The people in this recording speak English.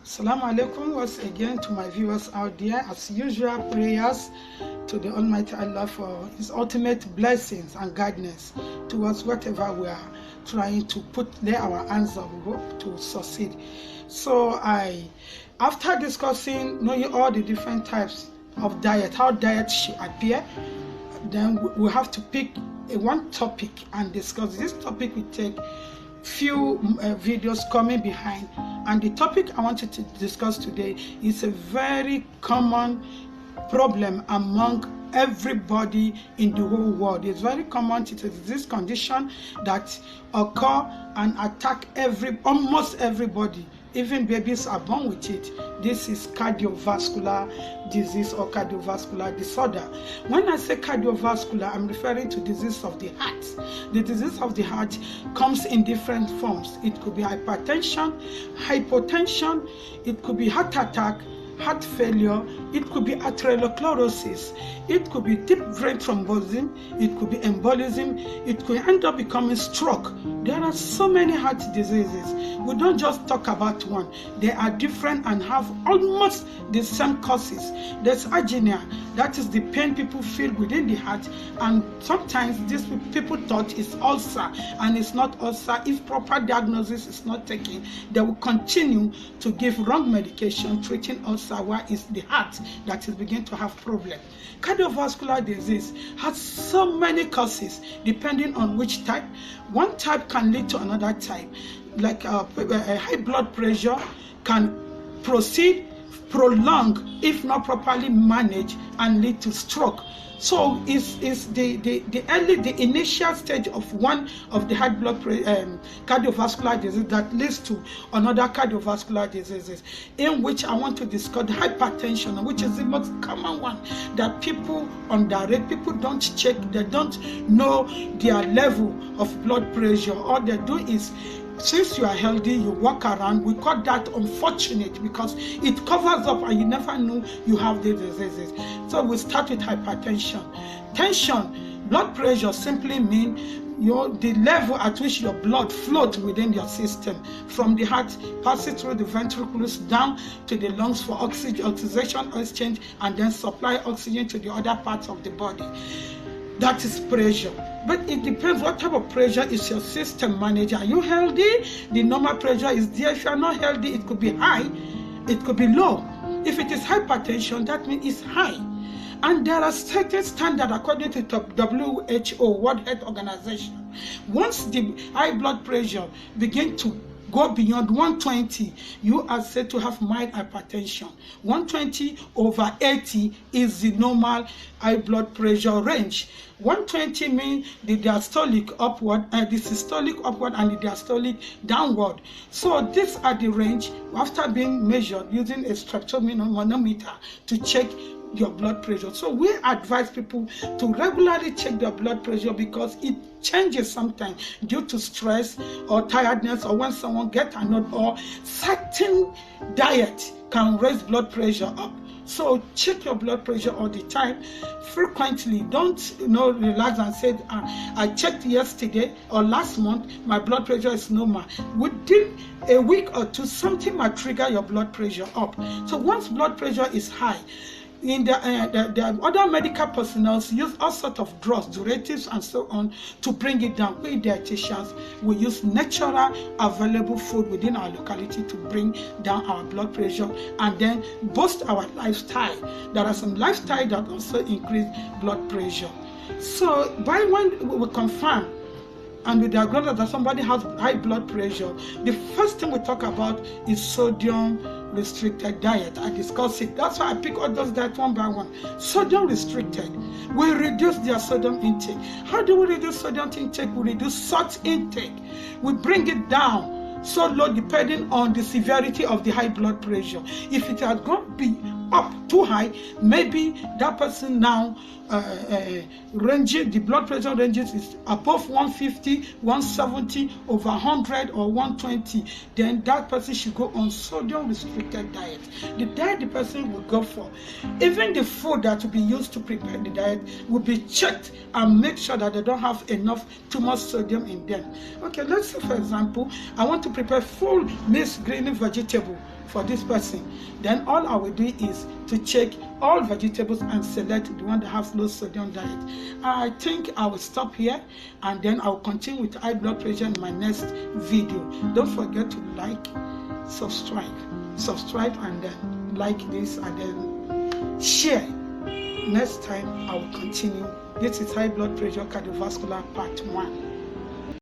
Assalamu alaikum once again to my viewers out there. As usual, prayers to the Almighty Allah for His ultimate blessings and guidance towards whatever we are trying to lay our hands on, we hope to succeed. So after discussing knowing all the different types of diet, how diet should appear, then we have to pick one topic and discuss. This topic will take few videos coming behind, and the topic I wanted to discuss today is a very common problem among everybody in the whole world. It's very common. It is this condition that occur and attack almost everybody. Even babies are born with it. This is cardiovascular disease or cardiovascular disorder. When I say cardiovascular, I'm referring to disease of the heart. The disease of the heart comes in different forms. It could be hypertension, hypotension, it could be heart attack, heart failure, it could be atherosclerosis, it could be deep vein thrombosis, it could be embolism, it could end up becoming stroke. There are so many heart diseases. We don't just talk about one. They are different and have almost the same causes. There's angina, that is the pain people feel within the heart, and sometimes these people thought it's ulcer, and it's not ulcer. If proper diagnosis is not taken, they will continue to give wrong medication treating ulcer, where it's the heart that is beginning to have problem. Cardiovascular disease has so many causes depending on which type. One type can lead to another type. Like a high blood pressure can proceed, prolong if not properly managed, and lead to stroke. So it's the initial stage of one of the high blood cardiovascular disease that leads to another cardiovascular diseases, in which I want to discuss hypertension, which is the most common one that people underrate. People don't check, they don't know their level of blood pressure. All they do is, since you are healthy, you walk around. We call that unfortunate because it covers up and you never know you have the diseases. So we start with hypertension. Tension, blood pressure simply means the level at which your blood flows within your system, from the heart, passes through the ventricles down to the lungs for oxygen exchange, and then supply oxygen to the other parts of the body. That is pressure. But it depends what type of pressure is your system managing. Are you healthy? The normal pressure is there. If you are not healthy, it could be high, it could be low. If it is hypertension, that means it's high. And there are certain standards according to WHO, World Health Organization. Once the high blood pressure begins to go beyond 120, you are said to have mild hypertension. 120/80 is the normal high blood pressure range. 120 means the diastolic upward, the systolic upward, and the diastolic downward. So these are the range after being measured using a streptomanometer to check your blood pressure. So we advise people to regularly check their blood pressure because it changes sometimes due to stress or tiredness, or when someone gets annoyed, or certain diet can raise blood pressure up. So check your blood pressure all the time, frequently. Don't relax and say, I checked yesterday or last month, my blood pressure is normal. Within a week or two, something might trigger your blood pressure up. So once blood pressure is high, in the other medical personnel use all sorts of drugs, diuretics and so on, to bring it down. We dietitians, we use natural available food within our locality to bring down our blood pressure and then boost our lifestyle. There are some lifestyle that also increase blood pressure. So by when we confirm and we diagnose that somebody has high blood pressure, the first thing we talk about is sodium restricted diet. I discuss it. That's why I pick all those diets one by one. Sodium restricted. We reduce their sodium intake. How do we reduce sodium intake? We reduce salt intake. We bring it down so low depending on the severity of the high blood pressure. If it has gone up too high, maybe that person now the blood pressure ranges is above 150, 170, over 100 or 120, then that person should go on sodium restricted diet. The diet the person will go for, even the food that will be used to prepare the diet, will be checked and make sure that they don't have enough too much sodium in them. Okay, let's say for example, I want to prepare full mixed green vegetable for this person. Then all I will do is to check all vegetables and select the one that has low sodium diet. I think I will stop here, and then I will continue with high blood pressure in my next video. Don't forget to like, subscribe, and then like this, and then share. Next time I will continue. This is high blood pressure cardiovascular part 1.